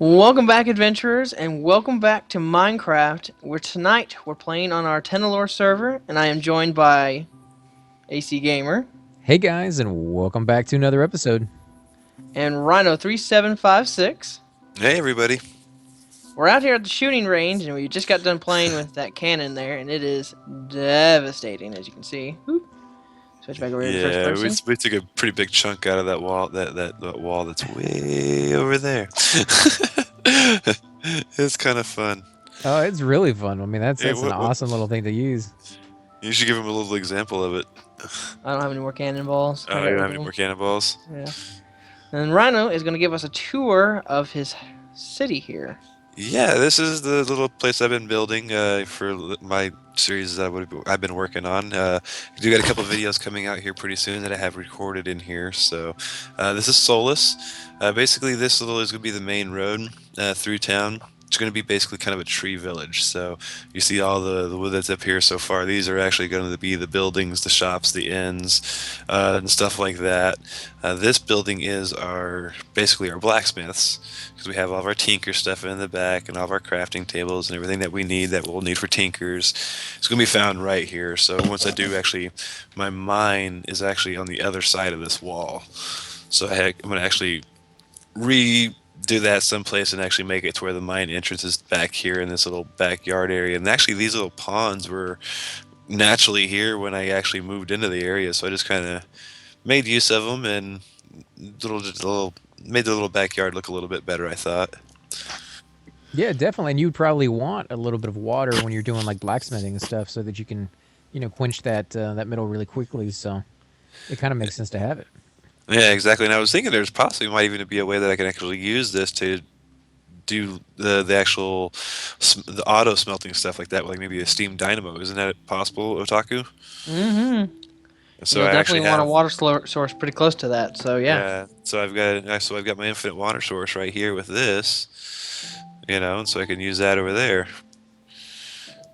Welcome back, adventurers, and welcome back to Minecraft. Where tonight we're playing on our Tenelore server, and I am joined by AC Gamer Hey guys, and welcome back to another episode. and Ryno3756. Hey, everybody. We're out here at the shooting range, and we just got done playing with that cannon there, and it is devastating, as you can see. Oop. Switch back over here to first Yeah, person. we took a pretty big chunk out of that wall. That wall that's way over there. It's kind of fun. Oh, it's really fun. I mean, that's Hey, that's an awesome little thing to use. you should give him a little example of it. I don't have any more cannonballs. I Oh, got you don't rid have of any them. more cannonballs? Yeah. And Ryno is going to give us a tour of his city here. Yeah, this is the little place I've been building for my series that I've been working on. I do got a couple videos coming out here pretty soon that I have recorded in here. So this is Solus. Basically, this little is going to be the main road through town. It's going to be basically kind of a tree village. So you see all the wood that's up here so far. These are actually going to be the buildings, the shops, the inns, and stuff like that. This building is basically our blacksmiths, because we have all of our tinker stuff in the back and all of our crafting tables and everything that we need that we'll need for tinkers. It's going to be found right here. So once I do, actually, my mine is actually on the other side of this wall. So I'm going to actually redo that someplace and actually make it to where the mine entrance is back here in this little backyard area. And actually, these little ponds were naturally here when I actually moved into the area. So I just kind of made use of them and made the little backyard look a little bit better, I thought. Yeah, definitely. And you'd probably want a little bit of water when you're doing like blacksmithing and stuff, so that you can, quench that metal really quickly. So it kind of makes sense to have it. Yeah, exactly. And I was thinking there's possibly might even be a way that I can actually use this to do the actual the auto smelting stuff like that, like maybe a steam dynamo. Isn't that possible, Otaku? Mm-hmm. So You'll I actually definitely want a have. water source pretty close to that. So yeah. Yeah, so I've got my infinite water source right here with this, and so I can use that over there.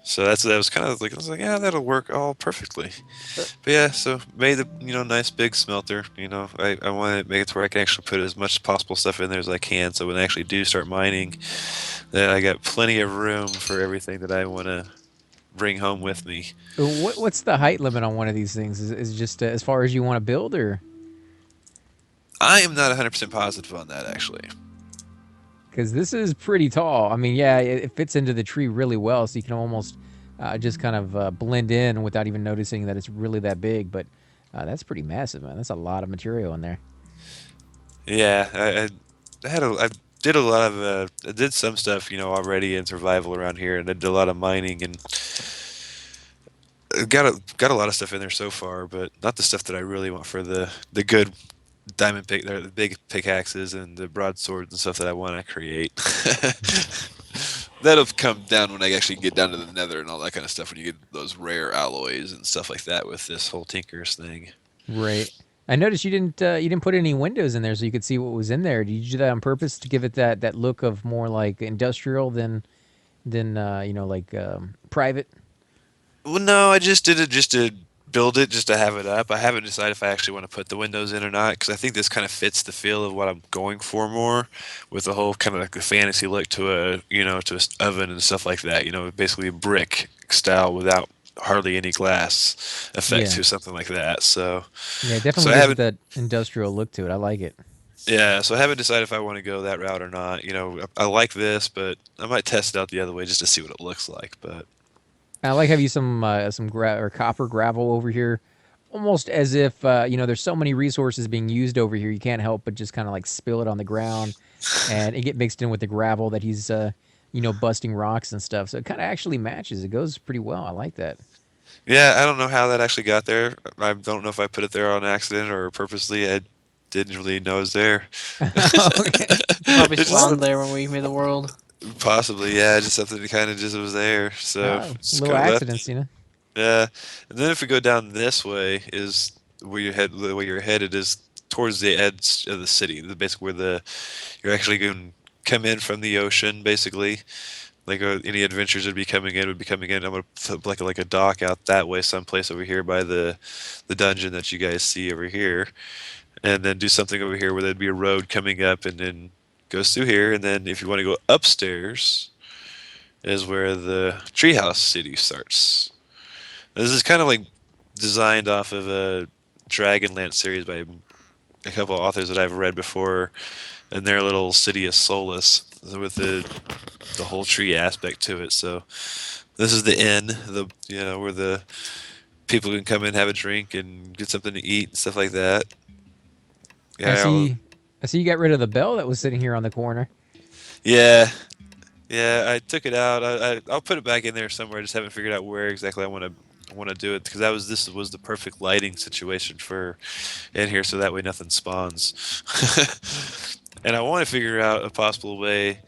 So that was kind of like, I was like, yeah, that'll work all perfectly. But yeah, so made the nice big smelter. I want to make it to where I can actually put as much possible stuff in there as I can. So when I actually do start mining, then I got plenty of room for everything that I want to bring home with me. What's the height limit on one of these things? Is it just as far as you want to build, or I am not 100% positive on that actually. because this is pretty tall? I mean, yeah, it fits into the tree really well, so you can almost just kind of blend in without even noticing that it's really that big. But that's pretty massive, man. That's a lot of material in there. Yeah, I did a lot of I did some stuff already in survival around here, and I did a lot of mining and got a lot of stuff in there so far, but not the stuff that I really want for the good diamond pick, the big pickaxes and the broadswords and stuff that I want to create. That'll come down when I actually get down to the nether and all that kind of stuff, when you get those rare alloys and stuff like that with this whole Tinker's thing. Right. I noticed you didn't put any windows in there so you could see what was in there. Did you do that on purpose to give it that look of more like industrial than private? Well, no, I just did it just to build it, just to have it up. I haven't decided if I actually want to put the windows in or not, because I think this kind of fits the feel of what I'm going for more, with the whole kind of like the fantasy look to a oven and stuff like that. Basically a brick style without hardly any glass effects Yeah. or something like that. So, Yeah, it so definitely I gives it haven't. that industrial look to it. I like it. Yeah, so I haven't decided if I want to go that route or not. I like this, but I might test it out the other way just to see what it looks like. But I like have you some copper gravel over here, almost as if there's so many resources being used over here. You can't help but just kind of like spill it on the ground, and it get mixed in with the gravel that he's busting rocks and stuff. So it kind of actually matches. It goes pretty well. I like that. yeah, I don't know how that actually got there. I don't know if I put it there on accident or purposely. I didn't really know it was there. Okay. Probably It just Well, spawned there when we made the world. possibly, yeah, just something that kind of just was there. So just little kind of left accidents, it. Yeah, and then if we go down this way, is the way you're headed is towards the edge of the city. Basically, where you're actually going to come in from the ocean, basically. Like any adventures would be coming in. I'm gonna put like a dock out that way, someplace over here by the dungeon that you guys see over here, and then do something over here where there'd be a road coming up, and then goes through here, and then if you want to go upstairs, is where the Treehouse City starts. This is kind of like designed off of a Dragonlance series by a couple of authors that I've read before, and their little city of Solus with the whole tree aspect to it. So this is the inn, where the people can come in, have a drink, and get something to eat and stuff like that. I Yeah, see you got rid of the bell that was sitting here on the corner. yeah, yeah. I took it out. I'll put it back in there somewhere. I just haven't figured out where exactly I want to do it because this was the perfect lighting situation for in here, so that way nothing spawns. And I want to figure out a possible way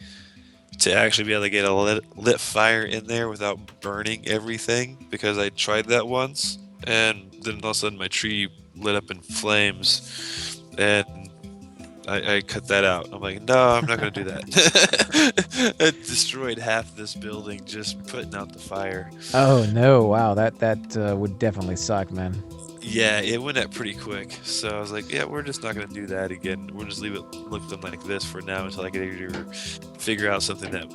to actually be able to get a lit fire in there without burning everything, because I tried that once and then all of a sudden my tree lit up in flames and I cut that out. I'm like, no, I'm not going to do that. I destroyed half this building just putting out the fire. Oh no! Wow, that would definitely suck, man. Yeah, it went up pretty quick. So I was like, yeah, we're just not going to do that again. We'll just leave it looking like this for now until I can either figure out something that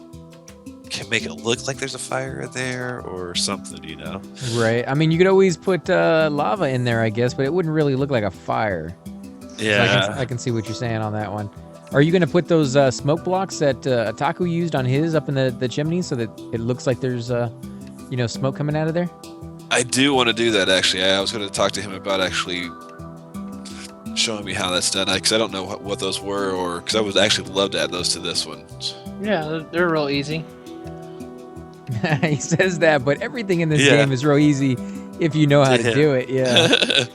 can make it look like there's a fire in there or something, you know? Right. I mean, you could always put lava in there, I guess, but it wouldn't really look like a fire. Yeah. So I can see what you're saying on that one. Are you going to put those smoke blocks that Ataku used on his up in the chimney so that it looks like there's smoke coming out of there? I do want to do that, actually. I was going to talk to him about actually showing me how that's done, because I don't know what those were, or because I would actually love to add those to this one. Yeah, they're real easy. He says that, but everything in this game is real easy if you know how to do it. Yeah.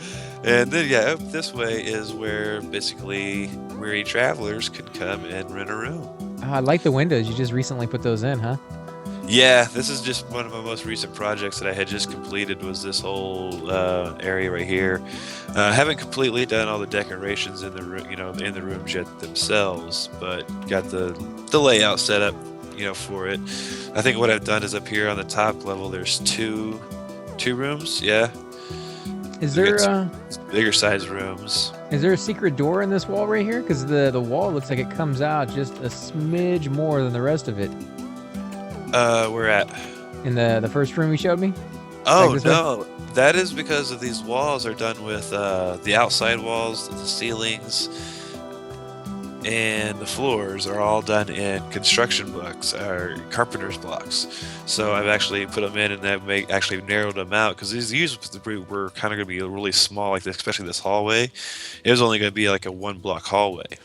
And then, up this way is where basically weary travelers can come and rent a room. I like the windows. You just recently put those in, huh? Yeah, this is just one of my most recent projects that I had just completed, was this whole area right here. I haven't completely done all the decorations in the in the rooms yet themselves, but got the layout set up, for it. I think what I've done is up here on the top level, there's two rooms. Yeah. Is there bigger size rooms? Is there a secret door in this wall right here? Because the wall looks like it comes out just a smidge more than the rest of it. Where at? In the first room you showed me? Oh, no. That is because of these walls are done with the outside walls, the ceilings, and the floors are all done in construction blocks, or carpenter's blocks. So I've actually put them in, and I've actually narrowed them out, because these were kind of going to be really small, like this, especially this hallway. It was only going to be like a 1-block hallway.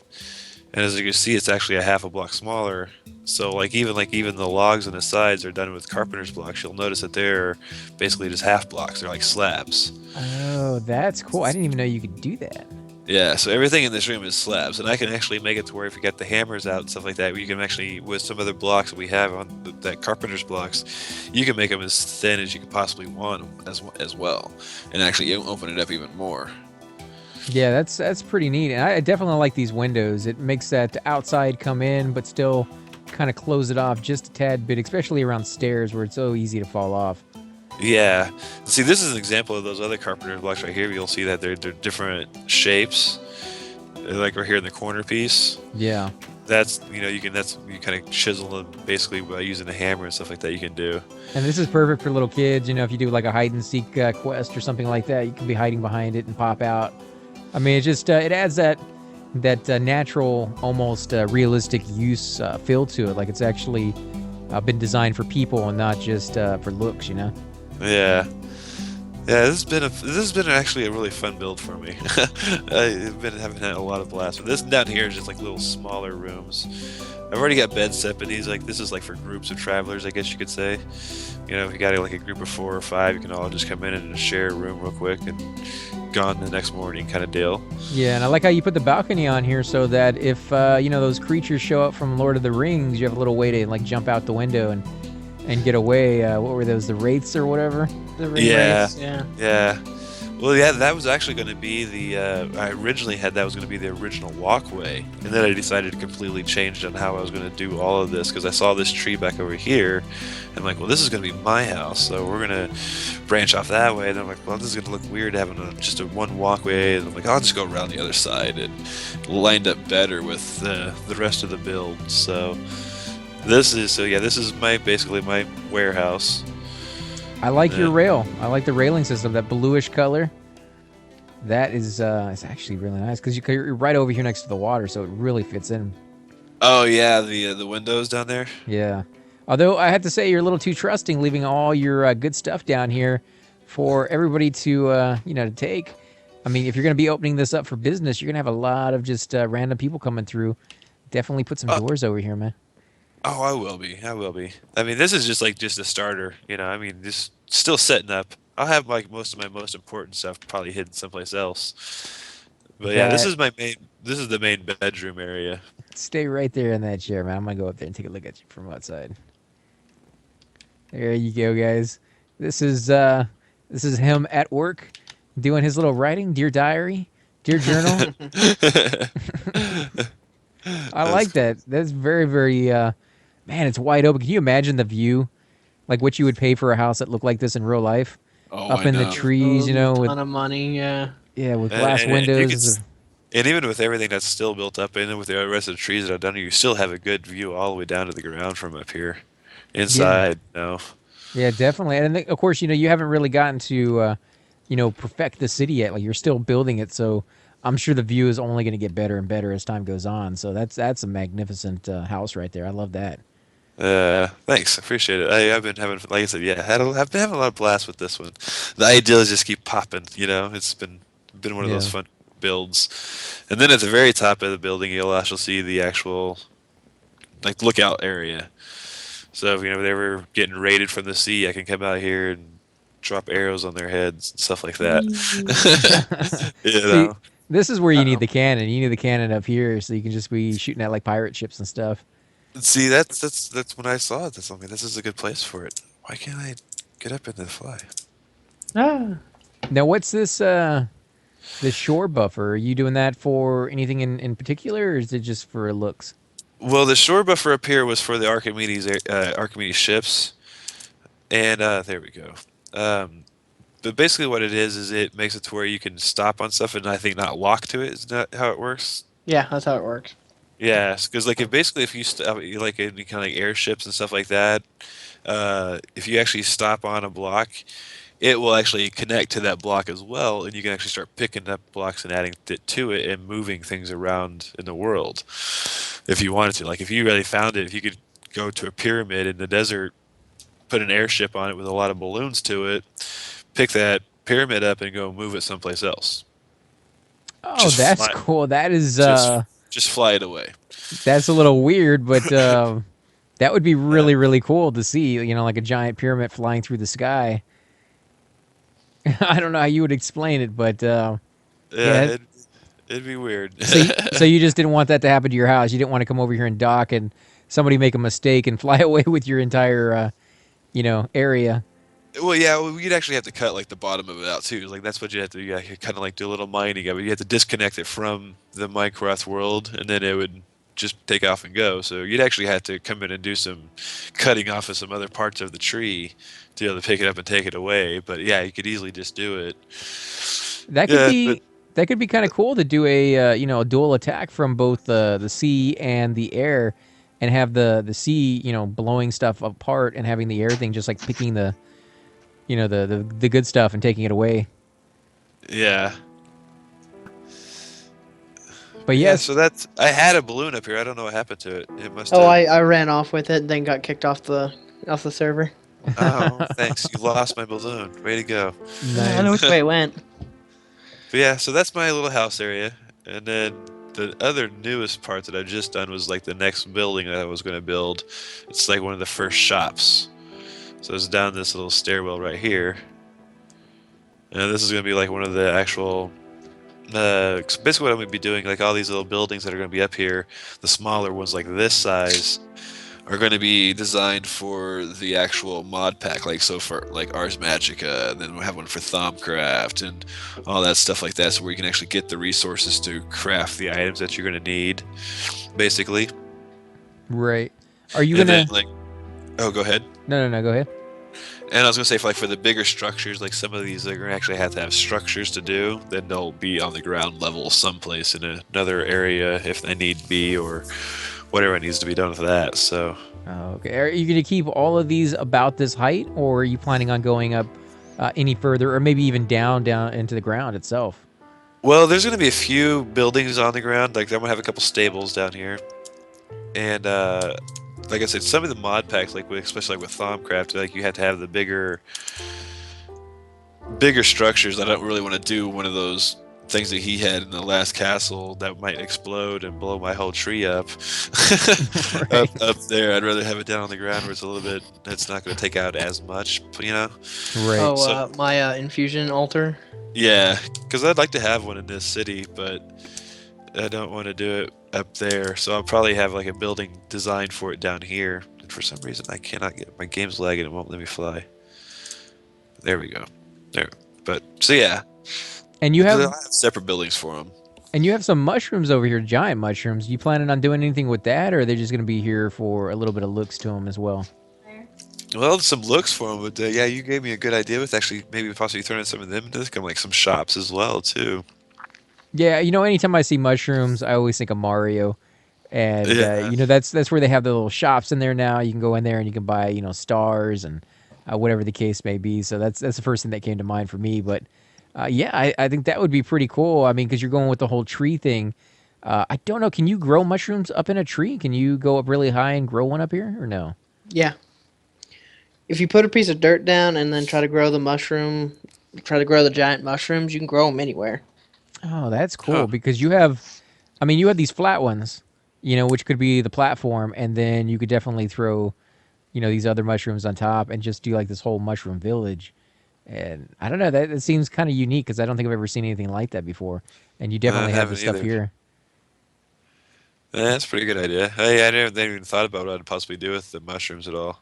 And as you can see, it's actually a half a block smaller. So even the logs on the sides are done with carpenter's blocks. You'll notice that they're basically just half blocks. They're like slabs. Oh, that's cool. I didn't even know you could do that. Yeah, so everything in this room is slabs, and I can actually make it to where if you get the hammers out and stuff like that, you can actually, with some other blocks that we have on that carpenter's blocks, you can make them as thin as you could possibly want them as well, and actually open it up even more. Yeah, that's pretty neat, and I definitely like these windows. It makes that outside come in, but still kind of close it off just a tad bit, especially around stairs where it's so easy to fall off. Yeah. See, this is an example of those other carpenter blocks right here. You'll see that they're different shapes. They're like right here in the corner piece. Yeah. That's, you kind of chisel them basically by using a hammer and stuff like that you can do. And this is perfect for little kids. If you do like a hide and seek quest or something like that, you can be hiding behind it and pop out. I mean, it just, it adds that natural, almost realistic use feel to it. Like it's actually been designed for people and not just for looks, Yeah, this has been actually a really fun build for me. I've been having a lot of blast. But this down here is just like little smaller rooms. I've already got beds set, but this is like for groups of travelers, I guess you could say. If you got like a group of 4 or 5, you can all just come in and share a room real quick and gone the next morning kind of deal. Yeah, and I like how you put the balcony on here so that if those creatures show up from Lord of the Rings, you have a little way to like jump out the window and get away. What were those, the wraiths or whatever? The ring wraiths, yeah. Yeah. Well, yeah, that was actually going to be the. I originally had that was going to be the original walkway, and then I decided to completely change on how I was going to do all of this because I saw this tree back over here, and I'm like, well, this is going to be my house, so we're going to branch off that way. And I'm like, well, this is going to look weird having just a one walkway, and I'm like, I'll just go around the other side, and lined up better with the rest of the build. So this is my basically my warehouse. I like your Yeah. rail. I like the railing system, that bluish color. That is it's actually really nice because you're right over here next to the water, so it really fits in. Oh yeah, the windows down there. Yeah. Although I have to say you're a little too trusting, leaving all your good stuff down here for everybody to to take. I mean, if you're going to be opening this up for business, you're going to have a lot of just random people coming through. Definitely put some Uh, doors over here, man. Oh, I will be. I will be. I mean, this is just a starter. I mean, just still setting up. I'll have like most of my most important stuff probably hidden someplace else. But yeah, this That is my main. This is the main bedroom area. Stay right there in that chair, man. I'm gonna go up there and take a look at you from outside. There you go, guys. This is him at work doing his little writing, dear diary, dear journal. I That's like cool. that. That's very, very man, it's wide open. Can you imagine the view? Like what you would pay for a house that looked like this in real life? Oh, Up I in the know. trees, A with ton of money. Yeah. yeah, with And, glass and you can, windows. and even with everything that's still built up, and with the rest of the trees that are down here, you still have a good view all the way down to the ground from up here, Yeah. inside. No. Yeah, definitely. And of course, you haven't really gotten to perfect the city yet. Like you're still building it, so I'm sure the view is only going to get better and better as time goes on. So that's a magnificent house right there. I love that. Thanks. I appreciate it. I've been having, like I said, yeah, I've been having a lot of blast with this one. The ideas just keep popping. It's been one of those Yeah. fun builds. And then at the very top of the building, you'll also see the actual like lookout area. So if they were getting raided from the sea, I can come out here and drop arrows on their heads and stuff like that. you See, know. this is where you need Uh-oh. the cannon. You need the cannon up here, so you can just be shooting at like pirate ships and stuff. See, that's when I saw it. That's something. This is a good place for it. Why can't I get up in the fly? Ah. Now, what's this shore buffer? Are you doing that for anything in particular, or is it just for looks? Well, the shore buffer up here was for the Archimedes ships, and there we go. Um, but basically, what it is it makes it to where you can stop on stuff and I think not lock to it. Is that how it works? Yeah, that's how it works. Yeah, because like if you like any kind of like airships and stuff like that, if you actually stop on a block, it will actually connect to that block as well, and you can actually start picking up blocks and adding it to it and moving things around in the world if you wanted to. Like if you really found it, if you could go to a pyramid in the desert, put an airship on it with a lot of balloons to it, pick that pyramid up and go move it someplace else. Oh, Just that's fly, cool. That is just fly it away. that's a little weird, but that would be Uh, really really cool to see. Like a giant pyramid flying through the sky. I don't know how you would explain it, but yeah, yeah. it'd be weird. So you just didn't want that to happen to your house. You didn't want to come over here and dock and somebody make a mistake and fly away with your entire area. Well, yeah, you'd actually have to cut like the bottom of it out too. Like that's what you have to do. You kind of like do a little mining of it. You have to disconnect it from the Minecraft world, and then it would just take off and go. So you'd actually have to come in and do some cutting off of some other parts of the tree to be able to pick it up and take it away. But yeah, you could easily just do it. That could Yeah, but be that could be kind of cool to do a dual attack from both the sea and the air, and have the sea blowing stuff apart and having the air thing just like picking the good stuff and taking it away. yeah, But yeah. yes, So I had a balloon up here. I don't know what happened to it. It must Oh, have. I ran off with it, then got kicked off the server. Oh, thanks. You lost my balloon. Way to go. I know nice. which way it went. But yeah, so that's my little house area. And then the other newest part that I've just done was like the next building that I was going to build. It's like one of the first shops. So it's down this little stairwell right here. And this is going to be like one of the actual. Basically, what I'm going to be doing, like all these little buildings that are going to be up here, the smaller ones like this size, are going to be designed for the actual mod pack, like so for like Ars Magica, and then we'll have one for Thaumcraft and all that stuff like that, so where you can actually get the resources to craft the items that you're going to need, basically. Right. Are you And then gonna? like, oh, go ahead. No. Go ahead. And I was gonna say for like for the bigger structures, like some of these are gonna actually have to have structures to do. Then they'll be on the ground level someplace in another area if they need be, or whatever needs to be done with that. So, Okay. Are you gonna keep all of these about this height, or are you planning on going up any further, or maybe even down into the ground itself? well, there's gonna be a few buildings on the ground. Like I'm gonna have a couple stables down here, and like I said, some of the mod packs, like especially like with Thaumcraft, like you have to have the bigger structures. I don't really want to do one of those things that he had in the last castle that might explode and blow my whole tree up. Right. Up there, I'd rather have it down on the ground where it's a little bit. It's not going to take out as much, you know. Right. Oh, So my infusion altar. yeah, because I'd like to have one in this city, but I don't want to do it up there. So I'll probably have like a building designed for it down here. And for some reason, I cannot get my game's lagging. It won't let me fly. There we go. There. But so yeah, And you I have have separate buildings for them. and you have some mushrooms over here, giant mushrooms. You planning on doing anything with that, or are they just gonna be here for a little bit of looks to them as well? Well, some looks for them, but yeah, you gave me a good idea with actually maybe possibly throwing some of them into this, kind of like some shops as well too. Yeah, anytime I see mushrooms, I always think of Mario, and Yeah, that's where they have the little shops in there now. You can go in there and you can buy stars and whatever the case may be. So that's the first thing that came to mind for me. But yeah, I think that would be pretty cool. I mean, because you're going with the whole tree thing. I don't know. Can you grow mushrooms up in a tree? Can you go up really high and grow one up here, or no? Yeah. If you put a piece of dirt down and then try to grow the mushroom, try to grow the giant mushrooms, you can grow them anywhere. Oh, that's huh? cool because you have these flat ones, which could be the platform, and then you could definitely throw, these other mushrooms on top and just do like this whole mushroom village. And I don't know, that seems kind of unique because I don't think I've ever seen anything like that before. And you I definitely have the haven't stuff either. here. Yeah, that's a pretty good idea. I never even thought about what I'd possibly do with the mushrooms at all.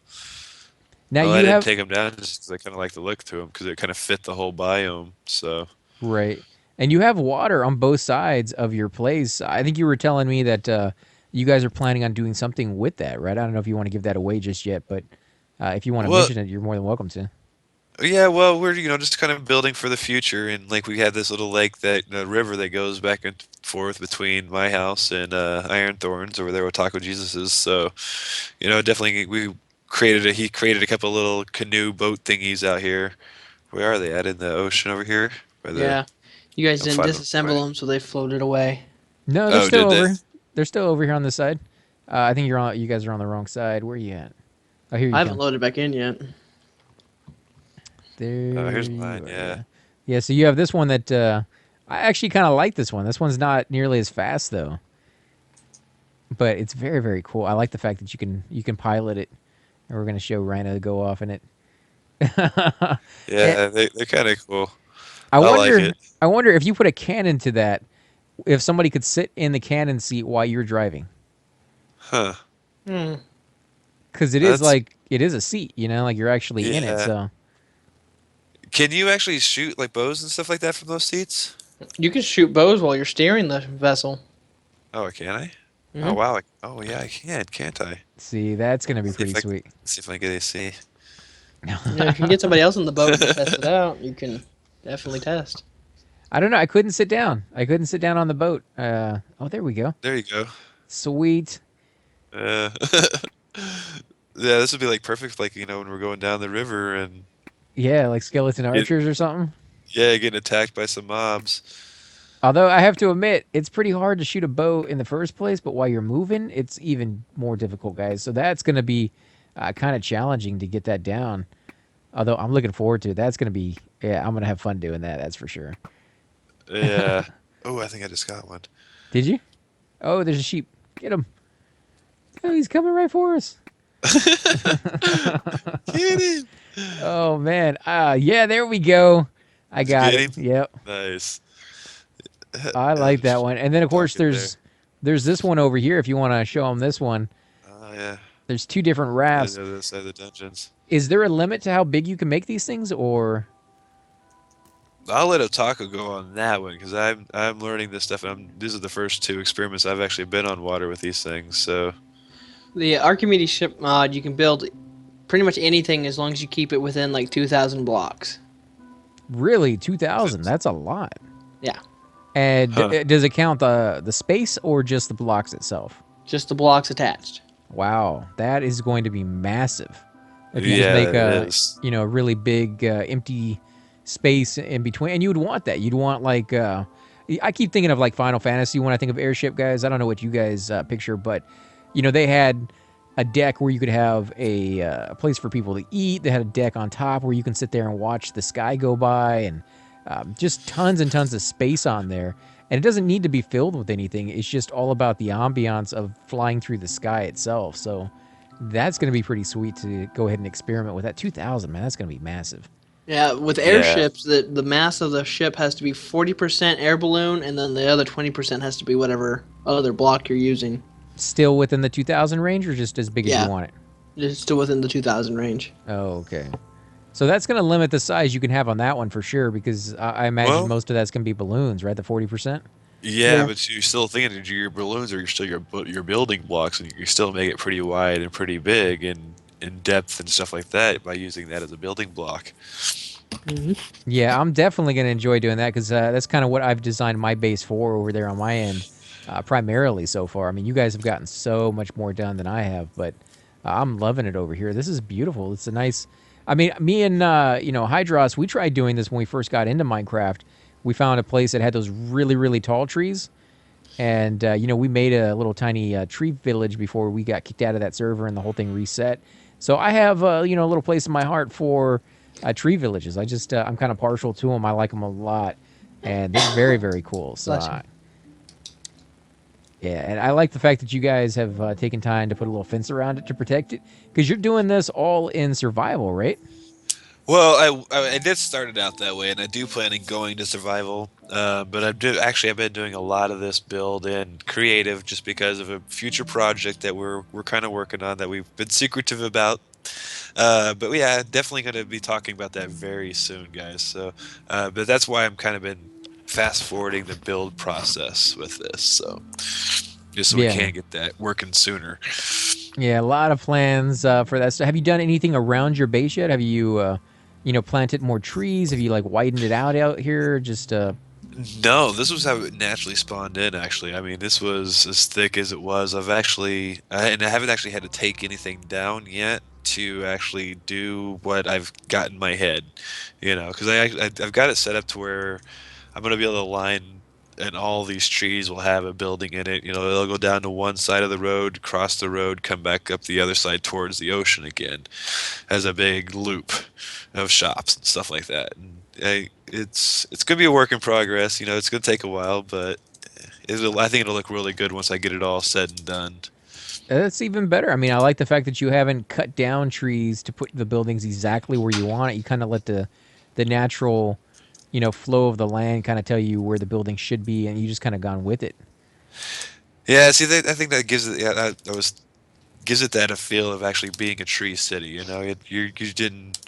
Now Well, I you didn't have take them down just because I kind of like the look to them because it kind of fit the whole biome. So right, and you have water on both sides of your place. I think you were telling me that you guys are planning on doing something with that, right? I don't know if you want to give that away just yet, but if you want to well, mention it, you're more than welcome to. yeah, well, we're just kind of building for the future, and like we have this little lake that river that goes back and forth between my house and Iron Thorns over there where Taco Jesus is. So, definitely he created a couple little canoe boat thingies out here. Where are they at in the ocean over here? By the Yeah. You guys I'm didn't finding disassemble them, so they floated away. No, they're Oh, still did they? over. They're still over here on this side. I think you guys are on the wrong side. Where are you at? Oh, here you I haven't come. loaded back in yet. There Oh, here's you mine. are. Yeah. Yeah. Yeah. So you have this one that I actually kind of like this one. This one's not nearly as fast though, but it's very very cool. I like the fact that you can pilot it, and we're gonna show Ryno go off in it. And Yeah, they're kind of cool. I I like wonder, it. I wonder if you put a cannon to that, if somebody could sit in the cannon seat while you're driving, Huh. Hmm. because That's it is a seat, like you're actually in it. yeah. So Can you actually shoot like bows and stuff like that from those seats? You can shoot bows while you're steering the vessel. Oh, can I? Oh Hmm. wow. Oh yeah, I can, can't I? see, that's gonna be See pretty if I sweet. see if I get a C. Yeah, if you can get somebody else in the boat to test it out, you can definitely test. I don't know. I couldn't sit down. I couldn't sit down on the boat. Oh, there we go. There you go. Sweet. Uh, yeah, this would be like perfect, like when we're going down the river and Yeah, like skeleton get, archers or something. yeah, getting attacked by some mobs. Although I have to admit, it's pretty hard to shoot a bow in the first place, but while you're moving, it's even more difficult, guys. So that's going to be kind of challenging to get that down. Although I'm looking forward to it. That's going to be, yeah, I'm going to have fun doing that. That's for sure. Yeah. Oh, I think I just got one. Did you? Oh, there's a sheep. Get him. Oh, he's coming right for us. Get him. Oh, man. Yeah, there we go. I Did you got get it. him? Yep. Nice. I like that one. And then, of course, Talking there. there's this one over here if you want to show them this one. Oh yeah. There's two different on rafts. the other side of the dungeons. Is there a limit to how big you can make these things, or? I'll let Otaku go on that one because I'm learning this stuff. And these are the first two experiments I've actually been on water with these things. So The Archimedes ship mod, you can build pretty much anything as long as you keep it within like 2,000 blocks. Really, 2,000? That's a lot. Yeah, And huh? does it count the space or just the blocks itself? just the blocks attached. Wow, that is going to be massive. If you just Yeah, make it a is. a really big empty space in between, and you would want that. You'd want like I keep thinking of like Final Fantasy when I think of airship guys. I don't know what you guys picture, but they had a deck where you could have a place for people to eat. They had a deck on top where you can sit there and watch the sky go by, and just tons and tons of space on there. And it doesn't need to be filled with anything. It's just all about the ambiance of flying through the sky itself. So that's going to be pretty sweet to go ahead and experiment with that. 2,000, man, that's going to be massive. Yeah, with Yeah. airships, the mass of the ship has to be 40% air balloon, and then the other 20% has to be whatever other block you're using. Still within the 2,000 range, or just as big as you Yeah, want it? it's still within the 2,000 range. Oh, okay. So that's going to limit the size you can have on that one for sure, because I imagine Well, most of that's going to be balloons, right? The 40%. yeah, Yeah. but you're still thinking that your balloons are still your building blocks, and you still make it pretty wide and pretty big and in depth and stuff like that by using that as a building block. Yeah, I'm definitely going to enjoy doing that because that's kind of what I've designed my base for over there on my end, primarily so far. I mean, you guys have gotten so much more done than I have, but I'm loving it over here. This is beautiful. It's a nice. I mean, me and Hydros, we tried doing this when we first got into Minecraft. We found a place that had those really really tall trees, and we made a little tiny tree village before we got kicked out of that server and the whole thing reset. So I have a little place in my heart for tree villages. I'm kind of partial to them. I like them a lot, and they're very very cool. So Bless you. yeah, and I like the fact that you guys have taken time to put a little fence around it to protect it, because you're doing this all in survival, right? Well, I did start it out that way, and I do plan on going to survival. But I've been doing a lot of this build in creative just because of a future project that we're kind of working on that we've been secretive about. But yeah, definitely going to be talking about that very soon, guys. So, but that's why I'm kind of been fast forwarding the build process with this. So just so we Yeah, can get that working sooner. yeah, a lot of plans for that. So have you done anything around your base yet? Have you planted more trees? Have you like widened it out here? Just No, this was how it naturally spawned in. Actually, I mean, this was as thick as it was. And I haven't actually had to take anything down yet to actually do what I've got in my head. Because I've got it set up to where I'm gonna be able to line, and all these trees will have a building in it. They'll go down to one side of the road, cross the road, come back up the other side towards the ocean again, as a big loop of shops and stuff like that. And it's gonna be a work in progress. It's gonna take a while, but I think it'll look really good once I get it all said and done. that's even better. I mean, I like the fact that you haven't cut down trees to put the buildings exactly where you want it. You kind of let the natural, flow of the land kind of tell you where the building should be, and you just kind of gone with it. Yeah, see, I think that gives it. Yeah, that was gives it that a feel of actually being a tree city. You didn't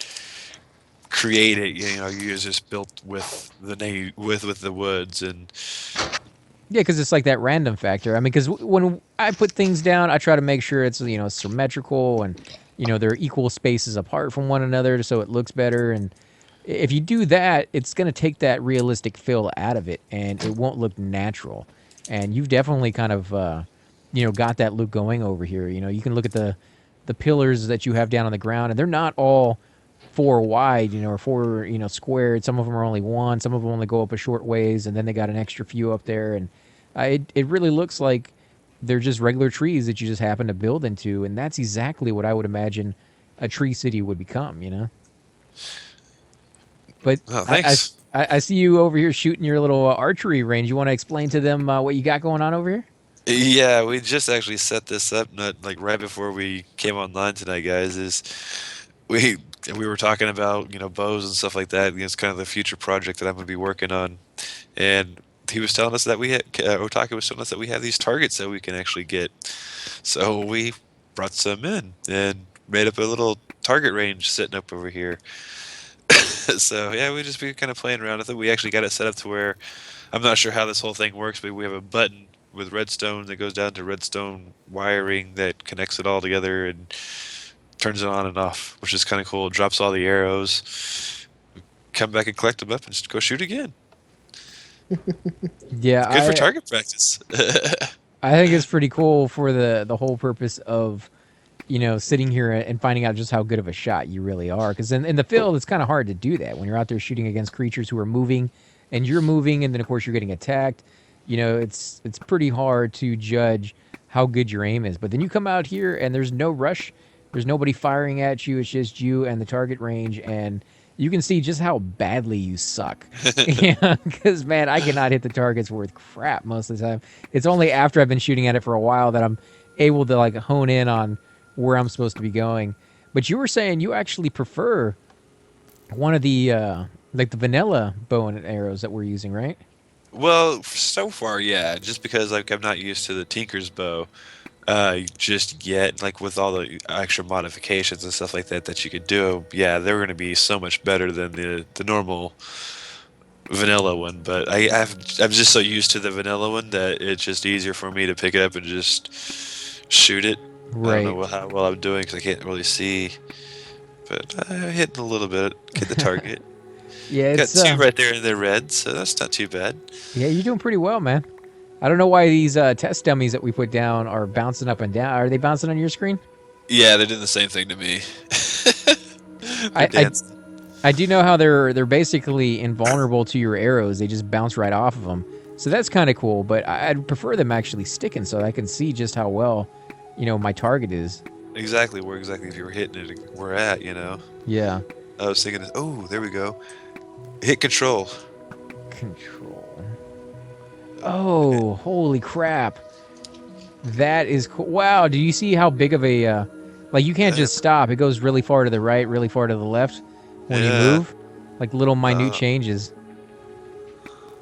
create it. You just built with with the woods and Yeah, because it's like that random factor. I mean, because when I put things down, I try to make sure it's symmetrical and they're equal spaces apart from one another, so it looks better. And if you do that, it's going to take that realistic feel out of it, and it won't look natural. And you've definitely kind of got that look going over here. You can look at the pillars that you have down on the ground, and they're not all four wide, or four, squared. Some of them are only one. Some of them only go up a short ways, and then they got an extra few up there. And it really looks like they're just regular trees that you just happen to build into, and that's exactly what I would imagine a tree city would become. But oh, I, I, thanks. I see you over here shooting your little archery range. You want to explain to them what you got going on over here? Yeah, we just actually set this up not like right before we came online tonight, guys. Is we we were talking about bows and stuff like that. It's kind of the future project that I'm going to be working on, and he was telling us that Otaka was telling us that we have these targets that we can actually get. So we brought some in and made up a little target range sitting up over here. So yeah, we just be kind of playing around with it. We actually got it set up to where I'm not sure how this whole thing works, but we have a button with redstone that goes down to redstone wiring that connects it all together and turns it on and off, which is kind of cool. It drops all the arrows, come back and collect them up, and just go shoot again. Yeah, Good for target practice. I think it's pretty cool for the whole purpose of, sitting here and finding out just how good of a shot you really are. Because in the field, it's kind of hard to do that when you're out there shooting against creatures who are moving, and you're moving, and then of course you're getting attacked. It's pretty hard to judge how good your aim is. But then you come out here and there's no rush, there's nobody firing at you. It's just you and the target range, and you can see just how badly you suck. Yeah, because man, I cannot hit the targets worth crap most of the time. It's only after I've been shooting at it for a while that I'm able to like hone in on where I'm supposed to be going. But you were saying you actually prefer one of the like the vanilla bow and arrows that we're using, right? Well, so far, yeah. Just because like I'm not used to the Tinker's bow, just yet. Like with all the extra modifications and stuff like that that you could do, yeah, they're going to be so much better than the normal vanilla one. But I'm just so used to the vanilla one that it's just easier for me to pick it up and just shoot it. I don't know Right. how well I'm doing because I can't really see, but I'm hitting a little bit. Get the target. Yeah, Got it's two right there in the red, so that's not too bad. yeah, you're doing pretty well, man. I don't know why these test dummies that we put down are bouncing up and down. Are they bouncing on your screen? Yeah, they're doing the same thing to me. I, They're I dancing. I do know how they're basically invulnerable to your arrows. They just bounce right off of them. So that's kind of cool. But I'd prefer them actually sticking so I can see just how well, my target is. Exactly where exactly if you were hitting it, we're at. Yeah. I was thinking, oh, there we go. Hit control. Control. Oh, holy crap! That is cool. Wow. Do you see how big of a like you can't just stop? It goes really far to the right, really far to the left when you Yeah. move. Like little minute Uh, changes.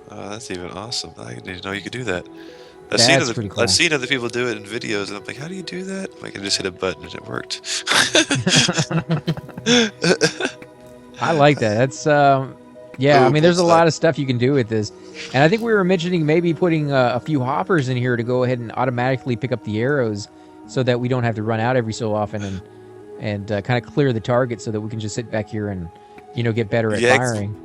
Oh, that's even awesome. I didn't know you could do that. That's pretty cool. I've seen other people do it in videos, and I'm like, how do you do that? I'm like, I just hit a button and it worked. I like that. That's yeah. I Oh, mean, cool there's a stuff. lot of stuff you can do with this, and I think we were mentioning maybe putting a few hoppers in here to go ahead and automatically pick up the arrows, so that we don't have to run out every so often and kind of clear the target, so that we can just sit back here and get better at Yeah, firing.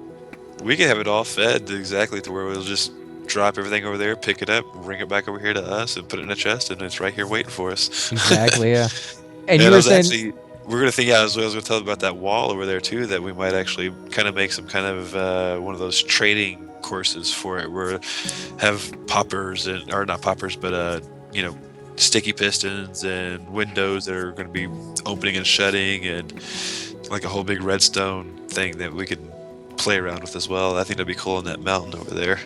we can have it all fed exactly to where we'll just drop everything over there, pick it up, bring it back over here to us, and put it in a chest, and it's right here waiting for us. Exactly. Yeah. And And you I were was saying, actually, we're gonna think. Yeah, I was gonna tell about that wall over there too. That we might actually kind of make some kind of one of those trading courses for it, where have poppers and or not poppers, but sticky pistons and windows that are going to be opening and shutting, and like a whole big redstone thing that we could play around with as well. I think that'd be cool in that mountain over there.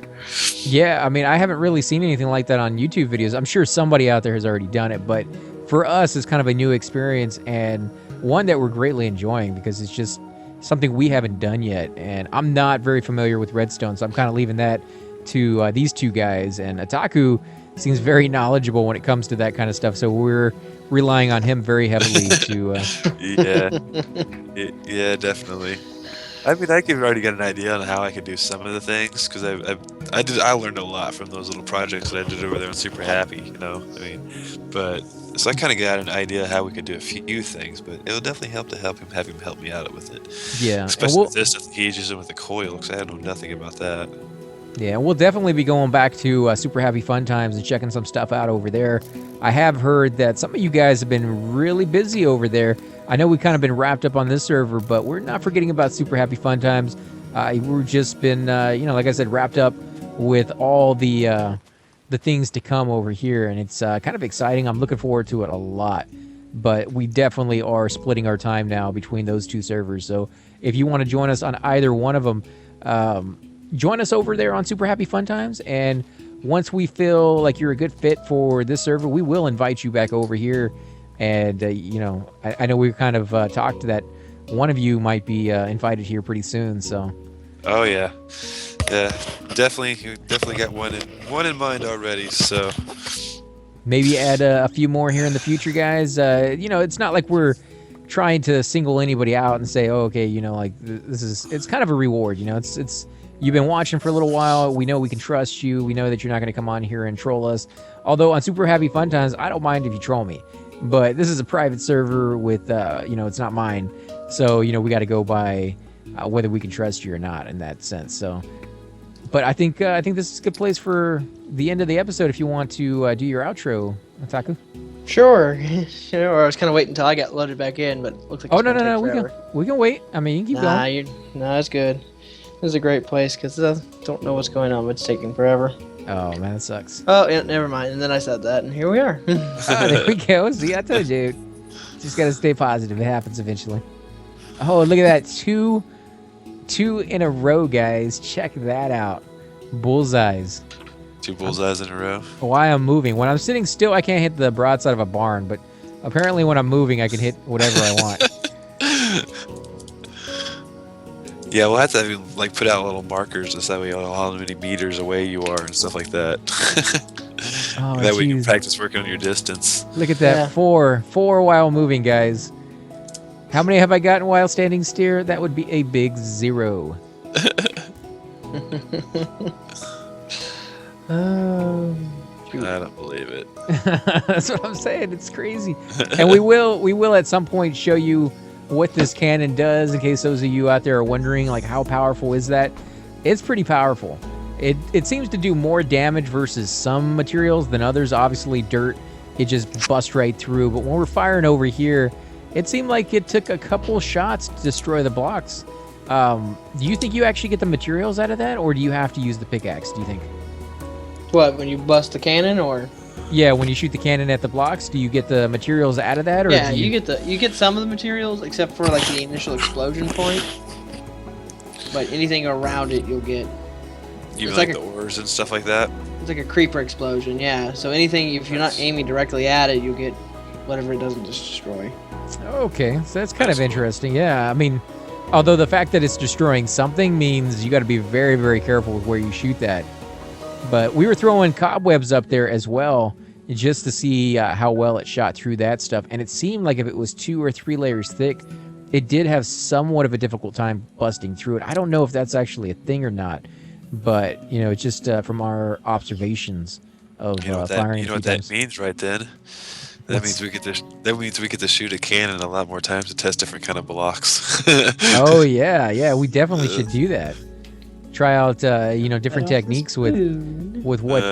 yeah. I mean, I haven't really seen anything like that on YouTube videos. I'm sure somebody out there has already done it, but for us, it's kind of a new experience and one that we're greatly enjoying because it's just something we haven't done yet. And I'm not very familiar with redstone, so I'm kind of leaving that to these two guys. And Ataku seems very knowledgeable when it comes to that kind of stuff, so we're relying on him very heavily to. Yeah, yeah, definitely. I mean, I could already get an idea on how I could do some of the things because I learned a lot from those little projects that I did over there. I'm super happy. I mean, but so I kind of got an idea how we could do a few things, but it'll definitely help to have him help me out with it, Yeah, and especially with this stuff that he's using with the coil because I know nothing about that. yeah, we'll definitely be going back to Super Happy Fun Times and checking some stuff out over there. I have heard that some of you guys have been really busy over there. I know we've kind of been wrapped up on this server, but we're not forgetting about Super Happy Fun Times. We've just been, like I said, wrapped up with all the things to come over here, and it's kind of exciting. I'm looking forward to it a lot. But we definitely are splitting our time now between those two servers. So if you want to join us on either one of them, join us over there on Super Happy Fun Times. And once we feel like you're a good fit for this server, we will invite you back over here. And, I know we've kind of talked that one of you might be invited here pretty soon. So, Oh yeah, yeah, definitely got one in mind already. So Maybe add a few more here in the future, guys. It's not like we're trying to single anybody out and say, oh, okay, like this is, it's kind of a reward. It's you've been watching for a little while. We know we can trust you. We know that you're not going to come on here and troll us. Although on Super Happy Fun Times, I don't mind if you troll me. But this is a private server with, it's not mine. So, we got to go by whether we can trust you or not in that sense. So, but I think this is a good place for the end of the episode if you want to do your outro, Otaku. Sure. Sure. I was kind of waiting until I got loaded back in, but it looks like Oh, it's no, gonna no, take no. forever. We can wait. I mean, you can keep going. No, it's good. This is a great place because I don't know what's going on, but it's taking forever. Oh, man, that sucks. Oh, yeah, never mind. And then I said that, and here we are. There we go. See, I told you. Just got to stay positive. It happens eventually. Oh, look at that. Two in a row, guys. Check that out. Bullseyes. 2 bullseyes in a row. Why I'm moving. When I'm sitting still, I can't hit the broadside of a barn, but apparently when I'm moving, I can hit whatever I want. Yeah, we'll have to put out little markers just that way how many meters away you are and stuff like that. Oh, that way you can jeez. practice working on your distance. Look at that. Yeah. Four while moving, guys. How many have I gotten while standing still? That would be a big 0. I don't believe it. That's what I'm saying. It's crazy. And we will at some point show you what this cannon does in case those of you out there are wondering, like, how powerful is that? It's pretty powerful. It seems to do more damage versus some materials than others. Obviously, dirt, it just busts right through. But when we're firing over here, it seemed like it took a couple shots to destroy the blocks. Do you think you actually get the materials out of that, or do you have to use the pickaxe, do you think? What, when you bust the cannon, or? Yeah, when you shoot the cannon at the blocks, do you get the materials out of that, or Yeah, do you get some of the materials except for like the initial explosion point. But anything around it, you'll get. Even It's like like the ores and stuff like that. It's like a creeper explosion, yeah. So anything, if you're not aiming directly at it, you'll get whatever it doesn't just destroy. Okay, so that's kind of interesting. Yeah, I mean, although the fact that it's destroying something means you got to be very, very careful with where you shoot that. But we were throwing cobwebs up there as well, just to see how well it shot through that stuff. And it seemed like if it was 2 or 3 layers thick, it did have somewhat of a difficult time busting through it. I don't know if that's actually a thing or not, but it's just from our observations of firing. You know what that means, right then? That means we get to shoot a cannon a lot more times to test different kind of blocks. Oh yeah, we definitely should do that. Try out different techniques with what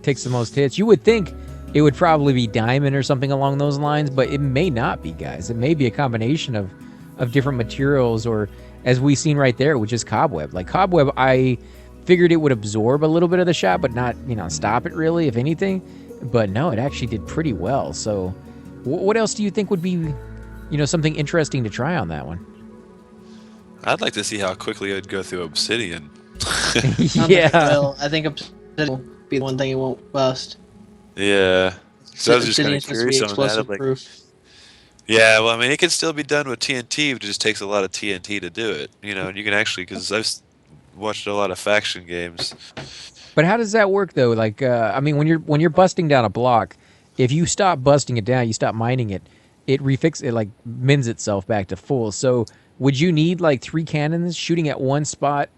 takes the most hits. You would think it would probably be diamond or something along those lines, but it may not be, guys. It may be a combination of different materials, or as we seen right there, which is cobweb. Like cobweb, I figured it would absorb a little bit of the shot, but not stop it really, if anything. But no, it actually did pretty well. So what else do you think would be something interesting to try on that one? I'd like to see how quickly it'd go through obsidian. Yeah. I think obsidian will be the one thing it won't bust. Yeah. So I was just kind Obsidian's of supposed to be curious on that. explosive Like, proof. yeah, well, I mean, it can still be done with TNT. It just takes a lot of TNT to do it. And you can actually, because I've watched a lot of faction games. But how does that work though? Like, I mean, when you're busting down a block, if you stop busting it down, you stop mining it, it like mends itself back to full. So would you need like 3 cannons shooting at one spot,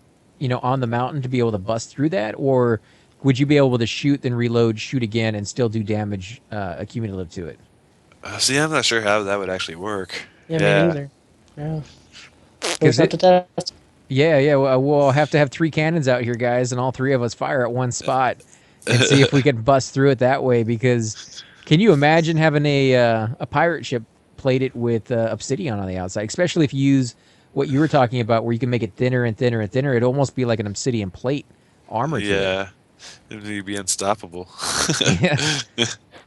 on the mountain to be able to bust through that, or would you be able to shoot, then reload, shoot again, and still do damage accumulative to it? See, I'm not sure how that would actually work. Yeah, me neither. Yeah. Because We'll have to test. Yeah, we'll have to have 3 cannons out here, guys, and all 3 of us fire at one spot and see if we can bust through it that way. Because can you imagine having a pirate ship plated with obsidian on the outside, especially if you use what you were talking about, where you can make it thinner and thinner and thinner? It'd almost be like an obsidian plate armor to it. Yeah, it'd be unstoppable. Yeah.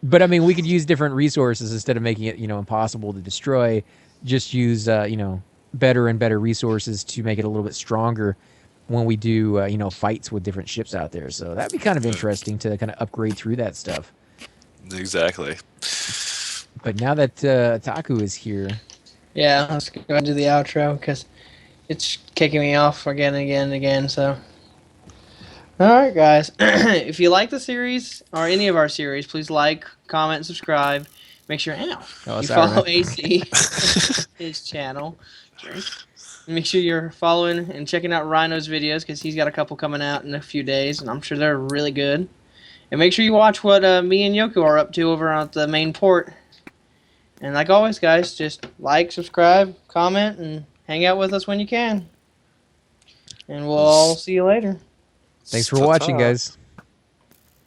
But I mean, we could use different resources instead of making it, impossible to destroy. Just use, better and better resources to make it a little bit stronger when we do, fights with different ships out there. So that'd be kind of interesting to kind of upgrade through that stuff. Exactly. But now that Taku is here, Yeah, let's go ahead and do the outro because it's kicking me off again and again and again. So, All right, guys. If you like the series or any of our series, please like, comment, subscribe. Make sure Oh, you sorry, follow man. AC his channel. Drink. Make sure you're following and checking out Ryno's videos because he's got a couple coming out in a few days, and I'm sure they're really good. And make sure you watch what me and Yoko are up to over at the main port. And like always, guys, just like, subscribe, comment, and hang out with us when you can. And we'll all see you later. Thanks for watching, Ta-ta. guys.